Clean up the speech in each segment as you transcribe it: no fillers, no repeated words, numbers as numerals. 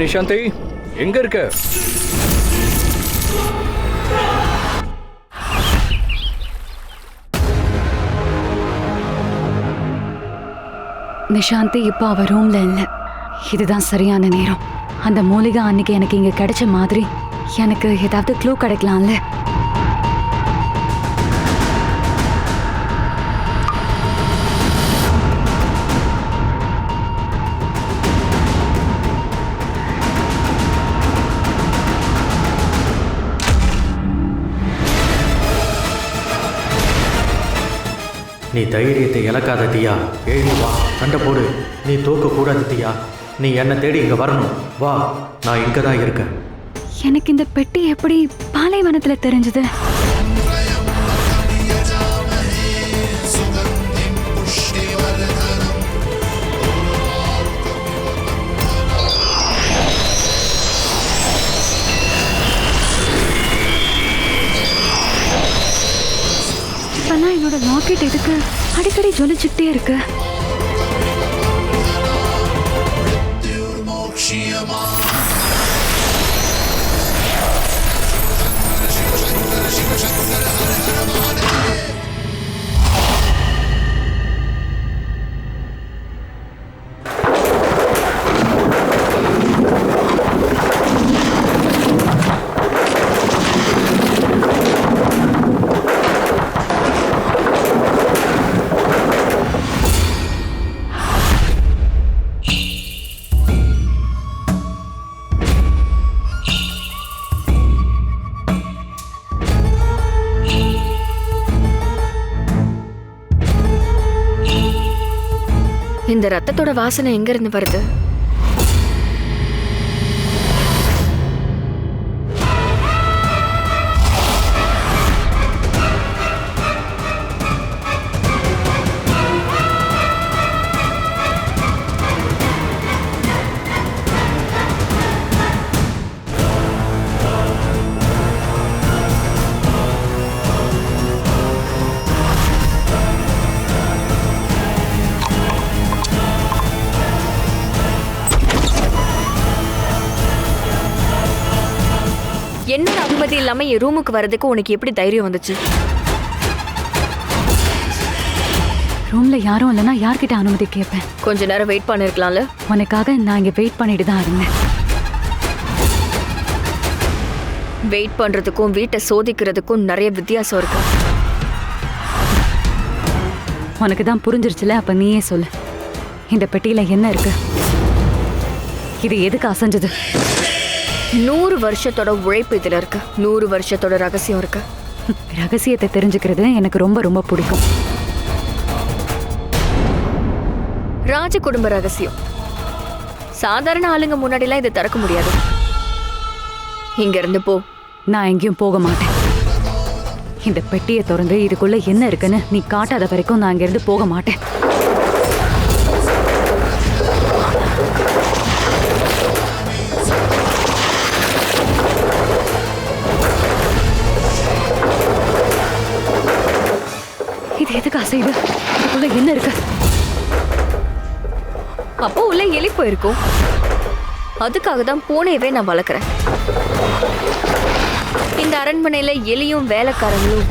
நிஷாந்தி, எங்க இருக்க? நிஷாந்தி இப்ப அவ ரூம்ல இல்ல. இதுதான் சரியான நேரம். அந்த மூலிகை அன்னைக்கு எனக்கு இங்க கிடைச்ச மாதிரி எனக்கு ஏதாவது க்ளூ கிடைக்கலாம்ல. நீ தைரியத்தை இழக்காத தியா. எழுதி வா, சண்டை போடு. நீ தோக்கக்கூடாது தியா. நீ என்னை தேடி இங்கே வரணும். வா, நான் இங்கே தான் இருக்கேன். எனக்கு இந்த பெட்டி எப்படி பாலைவனத்துல தெரிஞ்சது? இப்பெல்லாம் என்னோட ராக்கெட் எதுக்கு அடிக்கடி ஜொலிச்சுட்டே இருக்கு? இந்த ரத்தத்தோட வாசனை எங்க இருந்து வருது? என்னோட அனுமதி இல்லாம என் ரூமுக்கு வர்றதுக்கு உனக்கு எப்படி தைரியம் வந்துச்சு? ரூம்ல யாரும் இல்லைன்னா யார்கிட்ட அனுமதி கேட்பேன்? கொஞ்ச நேரம் வெயிட் பண்ணிருக்கலாம்ல. உனக்காக நான் இங்க வெயிட் பண்ணிட்டு தான் இருந்தேன். வெயிட் பண்றதுக்கும் வீட்டை சோதிக்கிறதுக்கும் நிறைய வித்தியாசம் இருக்கு. உனக்கு தான் புரிஞ்சிருச்சுல, அப்ப நீயே சொல்லு. இந்த பெட்டியில என்ன இருக்கு? இது எதுக்கு அசைஞ்சது? 100 வருஷத்தோட உழைப்பு இதுல இருக்கு. 100 வருஷத்தோட ரகசியம் இருக்கு. ரகசியத்தை தெரிஞ்சுக்கிறது எனக்கு ரொம்ப ரொம்ப பிடிக்கும். ராஜ குடும்ப ரகசியம். சாதாரண ஆளுங்க முன்னாடிலாம் இதை திறக்க முடியாது. இங்க இருந்து போ. நான் எங்கேயும் போக மாட்டேன். இந்த பெட்டியை திறந்து இதுக்குள்ள என்ன இருக்குன்னு நீ காட்டாத வரைக்கும் நான் இங்கிருந்து போக மாட்டேன். இது எதுக்கு அசைது? இதுக்குள்ள என்ன இருக்கு? அப்போ உள்ள எலி போயிருக்கும். அதுக்காக தான் பூனையவே நான் வளர்க்குறேன். இந்த அரண்மனையில எலியும் வேலைக்காரங்களும்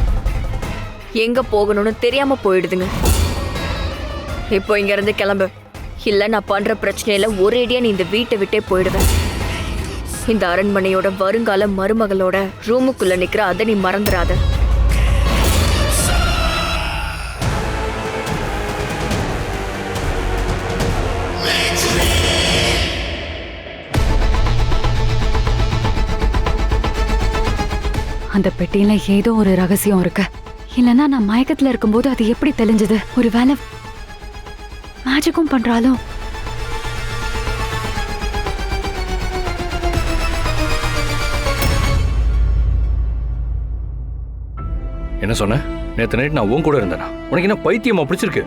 எங்க போகணும்னு தெரியாம போயிடுதுங்க. இப்போ இங்க இருந்து கிளம்பு. இல்ல நான் பண்ற பிரச்சனையில ஒரேடியா நீ இந்த வீட்டை விட்டே போயிடுவேன். இந்த அரண்மனையோட வருங்கால மருமகளோட ரூமுக்குள்ள நிக்கிற அதை நீ மறந்துடாத. அந்த பெட்டியில ஏதோ ஒரு ரகசியம் இருக்கு. இல்லைன்னா நான் மயக்கத்துல இருக்கும்போது அது எப்படி தெளிஞ்சது? ஒரு வேலை மேஜிக்கும் பண்றாலோ? என்ன சொன்ன? நேத்து நைட் நான் உன் கூட இருந்தேனா? உனக்கு என்ன பைத்தியமா பிடிச்சிருக்கு?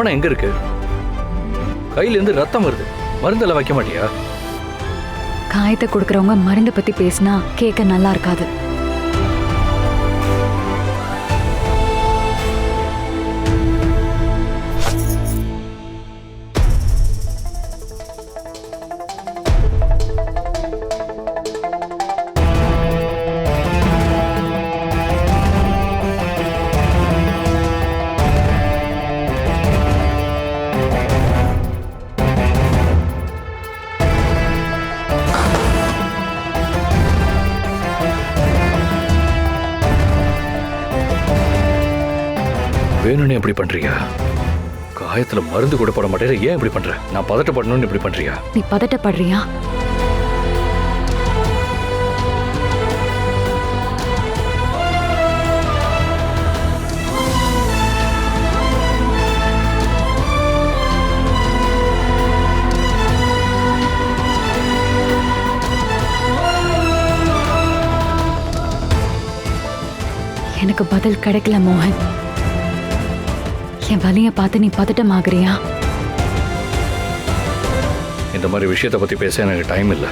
கவனம் எங்க இருக்கு? கையில இருந்து ரத்தம் வருது. மருந்தெல்லாம் வைக்க மாட்டியா? காயத்தை கொடுக்கறவங்க மருந்தை பத்தி பேசினா கேட்க நல்லா இருக்காது. வேணும்னு எப்படி பண்றியா? காயத்துல மருந்து கூட போட மாட்டேற, ஏன் இப்படி பண்ற? நான் பதட்டப்படணும்னு இப்படி பண்றியா? நீ பதட்டப்படுறியா? எனக்கு பதில் கிடைக்கல மோகன். என் வலிய பார்த்து நீ பதட்டமாகறியா? இந்த மாதிரி விஷயத்தை பத்தி பேச எனக்கு டைம் இல்லை.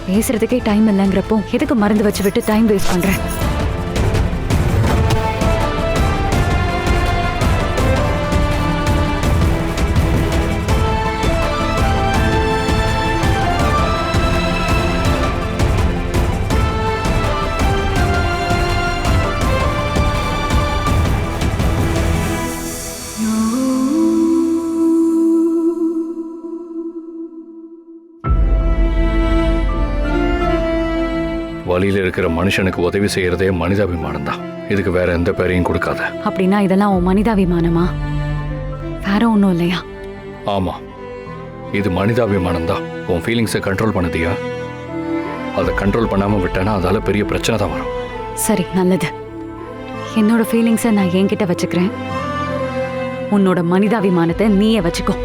பேசுறதுக்கே டைம் இல்லைங்கிறப்போ எதுக்கு மருந்து வச்சு விட்டு டைம் வேஸ்ட் பண்ற? வழியில இருக்கிற மனுஷனுக்கு உதவி செய்யறதே மனிதாபிமானம் தான். இதுக்கு வேற எந்த பேரையும் கொடுக்காத. அப்படின்னா இதெல்லாம் உன் மனிதாபிமானமா? வேற ஒன்றும் இல்லையா? ஆமா, இது மனிதாபிமானம் தான். உன் ஃபீலிங்ஸை கண்ட்ரோல் பண்ணதியா? அதை கண்ட்ரோல் பண்ணாம விட்டேன்னா அதால பெரிய பிரச்சனை தான் வரும். சரி, நல்லது. என்னோட ஃபீலிங்ஸை நான் என்கிட்ட வச்சுக்கிறேன். உன்னோட மனிதாபிமானத்தை நீயே வச்சுக்கோ.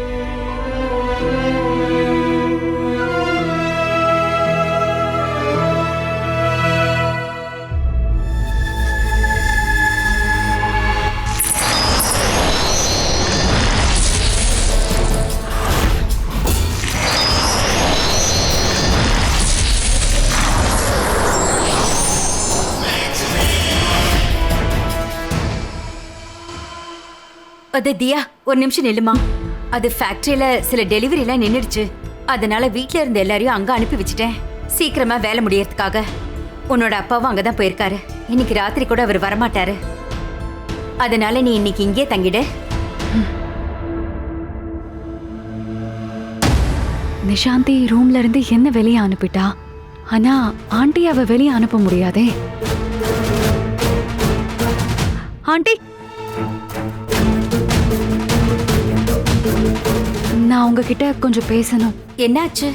அது தியா, ஒரு நிமிஷம் நில்லுமா. அது ஃபேக்டரியில சில டெலிவரி எல்லாம் நின்னுடுச்சு. அதனால வீட்ல இருந்த எல்லாரையும் அங்க அனுப்பி வச்சுட்டேன், சீக்கிரமா வேலை முடியறதுக்காக. உன்னோட அப்பாவும் அங்கதான் போயிருக்காரு. இன்னைக்கு ராத்திரி கூட அவர் வரமாட்டாரு. அதனால நீ இன்னைக்கு இங்கே தங்கிடு. நிஷாந்தி ரூம்ல இருந்து என்ன வெளியே அனுப்பிட்டா? ஆனா ஆண்டி அவ வெளியே அனுப்ப முடியாதே. ஆண்டி, நான் உங்ககிட்ட கொஞ்சம் பேசணும். என்னாச்சு?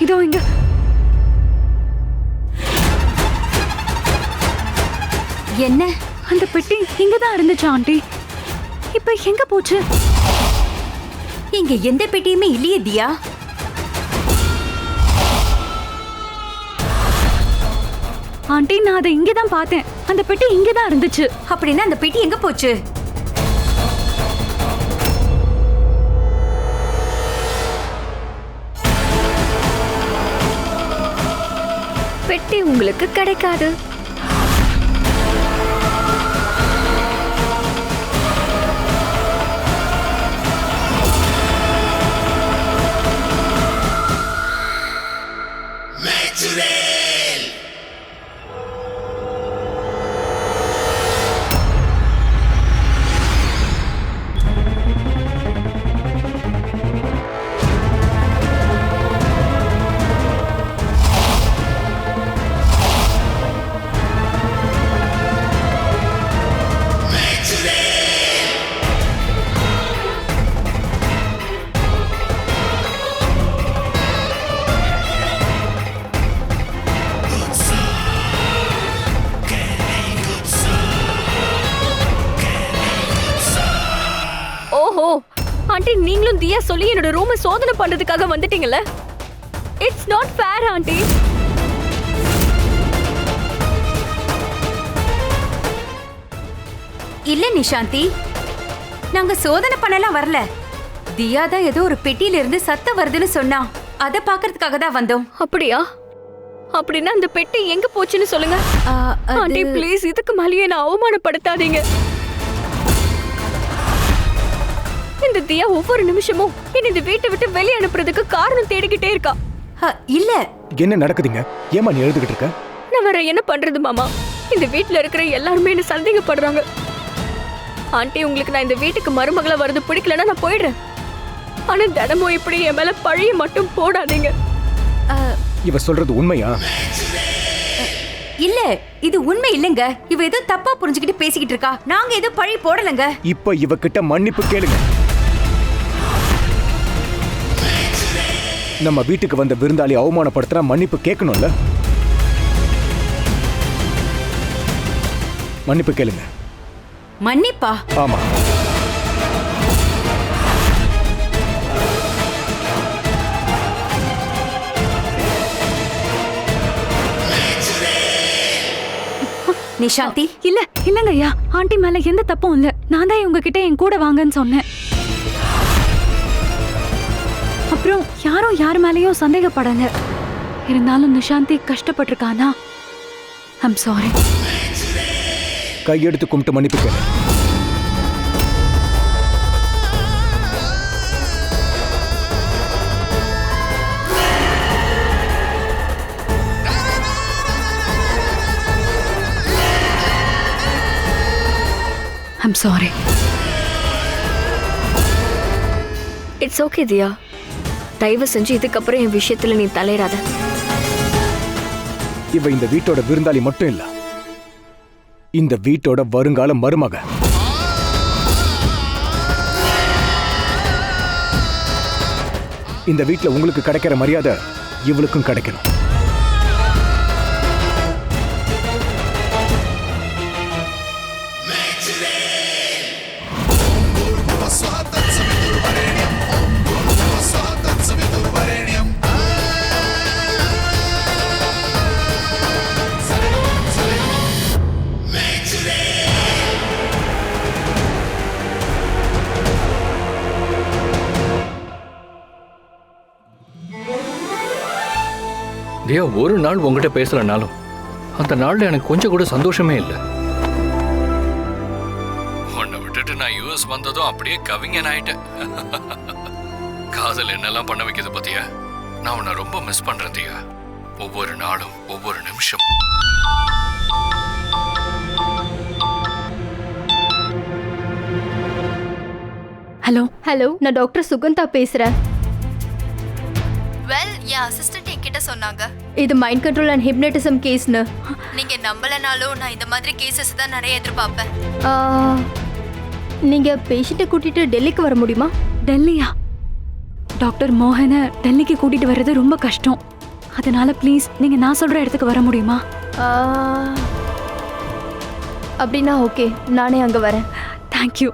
இதோ இங்க. என்ன? அந்த பெட்டி இங்கதான் இருந்துச்சு ஆண்டி. இப்ப எங்க போச்சு? இங்க எந்த பெட்டியுமே இல்லையே தியா. ஆண்டி, நான் அதை இங்கதான் பார்த்தேன். அந்த பெட்டி இங்கதான் இருந்துச்சு. அப்படின்னா அந்த பெட்டி எங்க போச்சு? பெட்டி உங்களுக்கு கிடைக்காது. நீங்களும் தியா சொல்லி என்னோட ரூமை சோதனை பண்றதுக்காக வந்துட்டீங்கல்ல? It's not fair aunty. இல்ல நிஷாந்தி, நாங்க சோதனை பண்ணலாம் வரல. தியா தான் ஏதோ ஒரு பெட்டியில இருந்து சத்தம் வருதுன்னு சொன்னா, அத பாக்குறதுக்காக தான் வந்தோம். அப்படியா? அப்படின்னா அந்த பெட்டி எங்க போச்சுன்னு சொல்லுங்க. ஆண்டி ப்ளீஸ், இதுக்கு மேலேயே என்ன அவமானப்படுத்தாதீங்க. இந்த தியா ஒவ்வொரு நிமிஷமும் என்ன இந்த வீட்டை விட்டு வெளியே அனுப்புறதுக்கு காரணம் தேடிக்கிட்டே இருக்கா. இல்ல, என்ன நடக்குதுங்க? ஏமா நீ எழுதுகிட்டு இருக்க? நான் வேற என்ன பண்றது மாமா? இந்த வீட்ல இருக்கிற எல்லாருமே என்ன சந்தேகப்படுறாங்க. ஆண்டி, உங்களுக்கு நான் இந்த வீட்டுக்கு மருமகளா வரது பிடிக்கலன்னா நான் போயிடுறேன். ஆனா தினமும் இப்படி என் மேல பழிய மட்டும் போடாதீங்க. இவ சொல்றது உண்மையா? இல்ல, இது உண்மை இல்லங்க. இவ ஏதோ தப்பா புரிஞ்சுக்கிட்டு பேசிக்கிட்டு இருக்கா. நாங்க ஏதோ பழி போடலங்க. இப்ப இவ கிட்ட மன்னிப்பு கேளுங்க. நம்ம வீட்டுக்கு வந்த விருந்தாளி அவமானப்படுத்தினா மன்னிப்பு கேட்கணும்ல? மன்னிப்பு கேளுங்க. மன்னிப்பா? ஆமா. நிஷாந்தி, இல்லங்க ஐயா, ஆண்டி மேல எந்த தப்பும் இல்ல. நான் தான் உங்ககிட்ட என் கூட வாங்கன்னு சொன்னேன். அப்புறம் யாரும் யார் மேலேயும் சந்தேகப்படல. இருந்தாலும் நிஷாந்தி கஷ்டப்பட்டிருக்கானா? I'm sorry. கையெடுத்து கும்பிட்டு மன்னிப்பு கேளு. I'm sorry. இட்ஸ் ஓகே தியா. தயவு செஞ்சு இதுக்கப்புறம் என் விஷயத்துல நீ தலையிடாத. இவ இந்த வீட்டோட விருந்தாளி மட்டும் இல்ல, இந்த வீட்டோட வருங்கால மருமக. இந்த வீட்ல உங்களுக்கு கிடைக்கிற மரியாதை இவளுக்கும் கிடைக்கணும். தியா, ஒரு நாள் உங்ககிட்ட பேசலனாலும் அந்த நாள்ல எனக்கு கொஞ்சம் கூட சந்தோஷமே இல்லை. உன்னை விட்டுட்டு நான் யூஎஸ் வந்ததும் அப்படியே கவிஞன் ஆயிட்டேன். காதல் என்னெல்லாம் பண்ண வைக்கிறது பத்தியா? நான் உன்னை ரொம்ப மிஸ் பண்றேன் தியா. ஒவ்வொரு நாளும், ஒவ்வொரு நிமிஷம். ஹலோ, நான் டாக்டர் சுகந்தா பேசுறேன். வெல், என் அசிஸ்டன்ட் என்கிட்ட சொன்னாங்க இது மைண்ட் கண்ட்ரோல் அண்ட் ஹிப்னட்டிசம் கேஸ்னு. நீங்க நம்பலனாலும் நான் இந்த மாதிரி கேசஸ் தான் நிறைய எதிர்பார்ப்பேன். நீங்க பேஷண்ட்டை கூட்டிட்டு டெல்லிக்கு வர முடியுமா? டெல்லியா? டாக்டர் மோகனை டெல்லிக்கு கூட்டிட்டு வர்றது ரொம்ப கஷ்டம். அதனால ப்ளீஸ் நீங்க நான் சொல்ற இடத்துக்கு வர முடியுமா? அப்படின்னா ஓகே, நானே அங்க வரேன். தேங்க்யூ.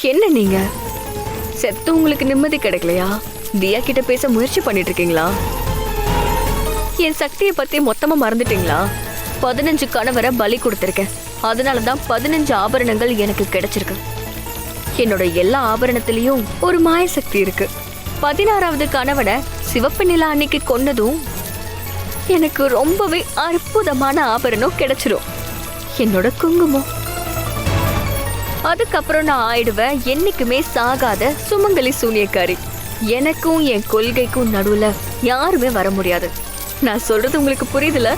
என்ன நீங்க செத்து உங்களுக்கு நிம்மதி கிடைக்கலையா? தியா கிட்ட பேச முயற்சி பண்ணிட்டு இருக்கீங்களா? என் சக்தியை பத்தி மொத்தமா மறந்துட்டீங்களா? 15 கணவரை பலி கொடுத்திருக்கேன். அதனாலதான் 15 ஆபரணங்கள் எனக்கு கிடைச்சிருக்கு. என்னோட எல்லா ஆபரணத்திலையும் ஒரு மாய சக்தி இருக்கு. 16வது கணவனை சிவப்பு நிலா அன்னைக்கு கொன்னதும் எனக்கு ரொம்பவே அற்புதமான ஆபரணம் கிடைச்சிரும், என்னோட குங்குமம். அதுக்கப்புறம் நான் ஆயிடுவேன் என்னைக்குமே சாகாத சுமங்கலி சூனியக்காரி. எனக்கும் என் கொள்கைக்கும் நடுவுல யாருமே வர முடியாது. நான் சொல்றது உங்களுக்கு புரியுதுல?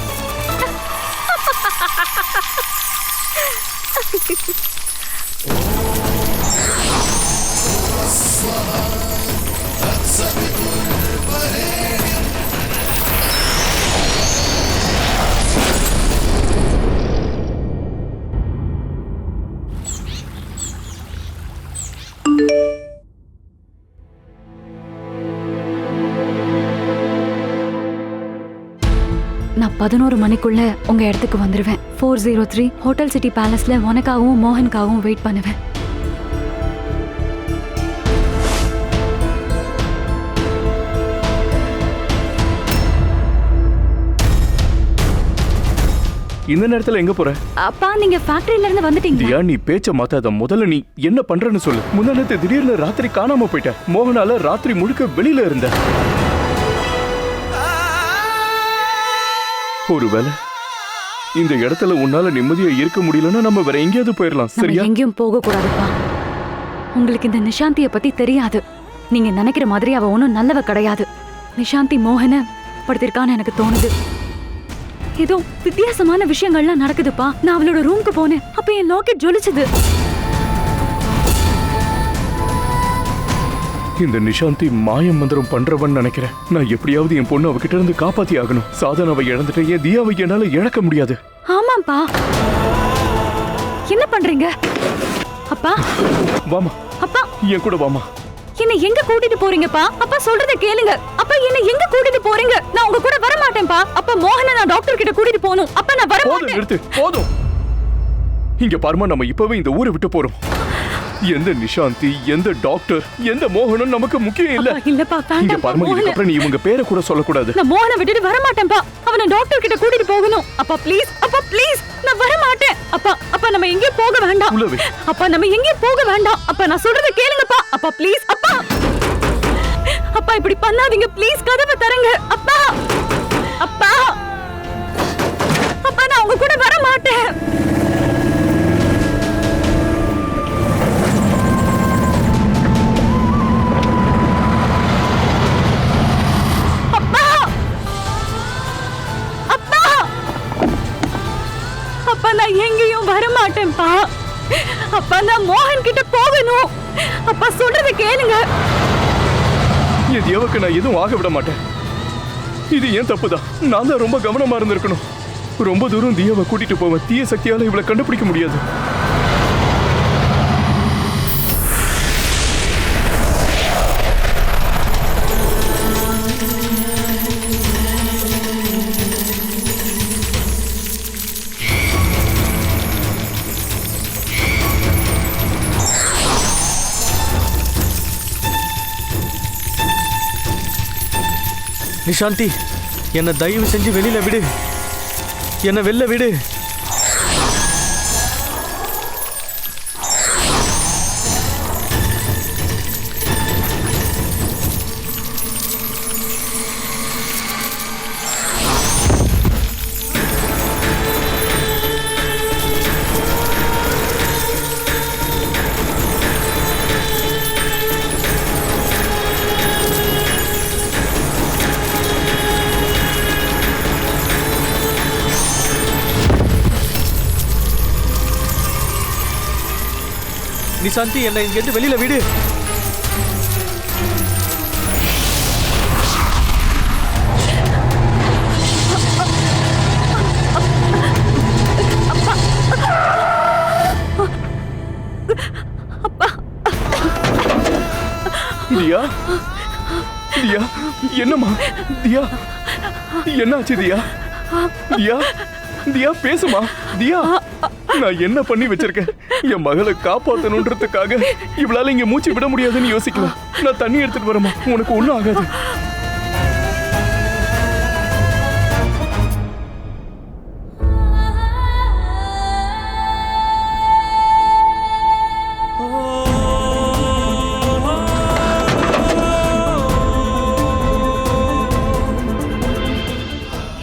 நான் 11 மணிக்குள்ள உங்க இடத்துக்கு வந்துருவேன். 403 ஹோட்டல் சிட்டி பேலஸ்ல உனக்காகவும் மோகனுக்காகவும் வெயிட் பண்ணுவேன். இந்த நேரத்துல எங்க போற? அப்பா நீங்க ஃபேக்டரியில இருந்து வந்துட்டீங்க. தியா, நீ பேச்ச மாத்தாத. முதல்ல நீ என்ன பண்றன்னு சொல்லு. முந்தானத்து திடீர்னு ராத்திரி காணாம போயிட்ட. மோகனால ராத்திரி முழுக்க வெளியில இருந்த. ஒருவேளை இந்த இடத்துல உன்னால நிம்மதியா இருக்க முடியலன்னா நம்ம வேற எங்கேயாவது போயிடலாம். நம்ம சரியா? எங்கேயும் போக கூடாதுப்பா. உங்களுக்கு இந்த நிஷாந்திய பத்தி தெரியாது. நீங்க நினைக்கிற மாதிரி அவ ஒன்றும் நல்லவ கிடையாது. நிஷாந்தி மோகனை படுத்திருக்கான்னு எனக்கு தோணுது. ஏதோ வித்தியாசமான விஷயங்கள்லாம் நடக்குதுப்பா. நான் அவளோட ரூமுக்கு போனேன். அப்ப என் லாக்கெட் ஜொலிச்சுது. இந்த நிஷாந்தி மாயம் மந்திரம் பண்றவன் நினைக்கிறேன். நான் எப்படியாவது என் பொண்ணு அவகிட்ட இருந்து காப்பாத்தி ஆகணும். சாதனாவை இழந்துட்டேன், என் தியாவை என்னால இழக்க முடியாது. ஆமாப்பா. என்ன பண்றீங்க? அப்பா வாமா, அப்பா என் கூட வாமா. என்ன எங்க கூட்டிட்டு போறீங்கப்பா? அப்பா சொல்றத கேளுங்க. அப்பா என்ன எங்க கூட்டிட்டு போறீங்க? நான் உங்க கூட வர மாட்டேன்ப்பா. அப்பா மோகனை நான் டாக்டர் கிட்ட கூட்டிட்டு போகணும். அப்பா நான் வர போதும், மாட்டேன். நிறுத்து, போதும். இங்க பாருமா, நம்ம இப்பவே இந்த ஊரை விட்டு போறோம். எந்த நிஷாந்தி, எந்த டாக்டர், எந்த மோகனும் நமக்கு முக்கியம் இல்ல. அப்பா, இல்லப்பா, இங்க வேண்டாம்ப்பா, பாருமா, மோகனை. இதுக்கப்புறம் நீ இவங்க பேரை கூட சொல்லக்கூடாது. நான் மோகனை விட்டுட்டு வர மாட்டேன்ப்பா. அவனை டாக்டர் கிட்ட கூட்டிட்டு போகணும். அப்பா ப்ளீஸ், அப்பா ப்ளீஸ், நான் வர மாட்டேன். அப்பா அப்பா நம்ம எங்கேயும் போக வேண்டாம். உள்ளவே. அப்பா நம்ம எங்கேயும் போக வேண்டாம். அப்பா நான் சொல்றத கேளுங்கப்பா. அப்பா ப்ளீஸ், அப்பா அப்பா இப்படி பண்ணாதீங்க ப்ளீஸ். கதவை தரங்க அப்பா. அப்பா அப்பா நான் உங்க கூட வர மாட்டேன். அப்பா அப்பா அப்பா நான் எங்கேயும் வர மாட்டேன்ப்பா. அப்பா நான் மோகன் கிட்ட போகணும். அப்பா சொல்றத கேளுங்க. என் தியாவுக்கு நான் எதுவும் ஆக விட மாட்டேன். இது ஏன் தப்புதான். நான் தான் ரொம்ப கவனமா இருந்திருக்கணும். ரொம்ப தூரம் தியாவை கூட்டிட்டு போவேன். தீய சக்தியால இவளை கண்டுபிடிக்க முடியாது. நிஷாந்தி, என்னை தயவு செஞ்சு வெளியில விடு. என்னை வெளில விடு. நிஷாந்தி, என்னை இங்கிருந்து வெளியில விடு. தியா, தியா, என்னம்மா? தியா, என்னாச்சு தியா? தியா, தியா பேசுமா? தியா, நான் என்ன பண்ணி வச்சிருக்கேன்? என் மகளை காப்பாத்தணுன்றதுக்காக இவளால இங்க மூச்சு விட முடியாதுன்னு யோசிக்கலாம். நான் தண்ணி எடுத்துட்டு வரமா, உனக்கு ஒண்ணும் ஆகாது.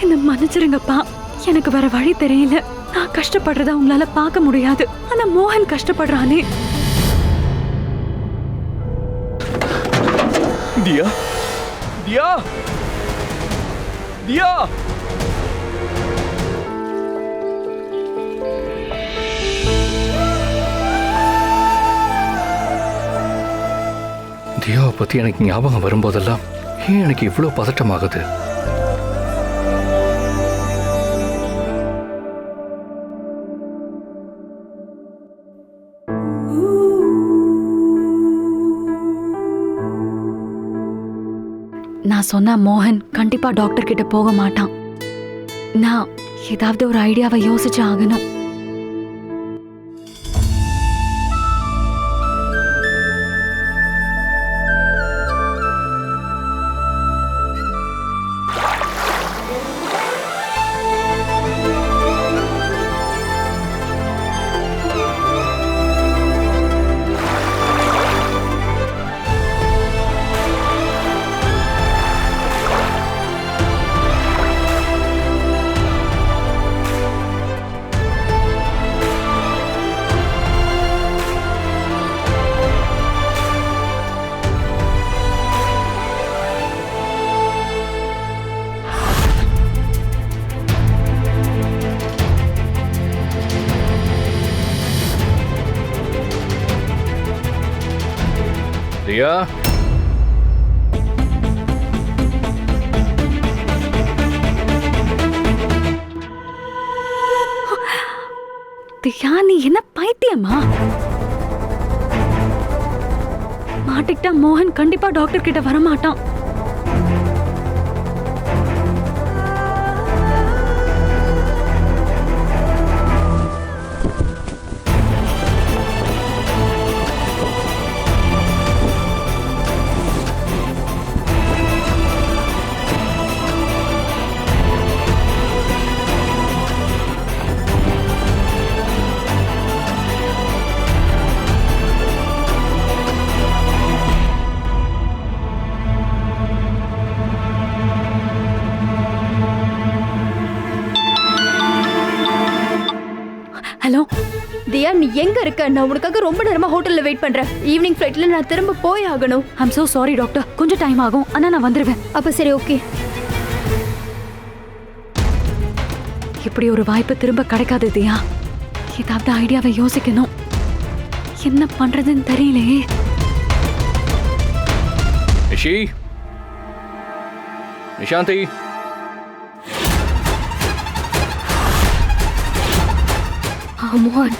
என்ன மன்னிச்சிருங்கப்பா. எனக்கு வேற வழி தெரியல. நான் கஷ்டப்படுறத உங்களால பார்க்க முடியாது. ஆனா மோகன் கஷ்டப்படுறானே. தியா, தியா, தியா தியாவை பத்தி எனக்கு ஞாபகம் வரும்போதெல்லாம் ஏன் எனக்கு இவ்வளோ பதட்டமாகுது? நான் சொன்னா மோகன் கண்டிப்பா டாக்டர் கிட்ட போக மாட்டான். நான் ஏதாவது ஒரு ஐடியாவை யோசிச்சு ஆகணும். தியா, தியா, நீ என்ன பைத்தியமா? மாட்டிக்கிட்டா மோகன் கண்டிப்பா டாக்டர் கிட்ட வரமாட்டான். ஹலோ தியா, நீ எங்க இருக்க? நான் உனக்காக ரொம்ப நேரமா ஹோட்டல்ல வெயிட் பண்றேன். ஈவினிங் ஃபிளைட்ல நான் திரும்ப போய் ஆகணும். ஐம் so சாரி டாக்டர், கொஞ்சம் டைம் ஆகும், ஆனா நான் வந்துருவேன். அப்ப சரி, ஓகே. இப்படி ஒரு வாய்ப்பு திரும்ப கிடைக்காது தியா. ஏதாவது ஐடியாவை யோசிக்கணும். என்ன பண்றதுன்னு தெரியலையே. நிஷி, நிஷாந்தி, மோகன்,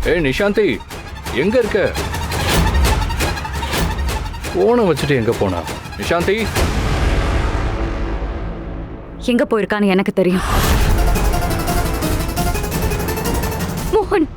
ஏய் நிஷாந்தி, எங்க இருக்க? போனை வச்சுட்டு எங்க போனா? நிஷாந்தி, எங்க போயிருக்கான்னு எனக்கு தெரியும். மோகன்,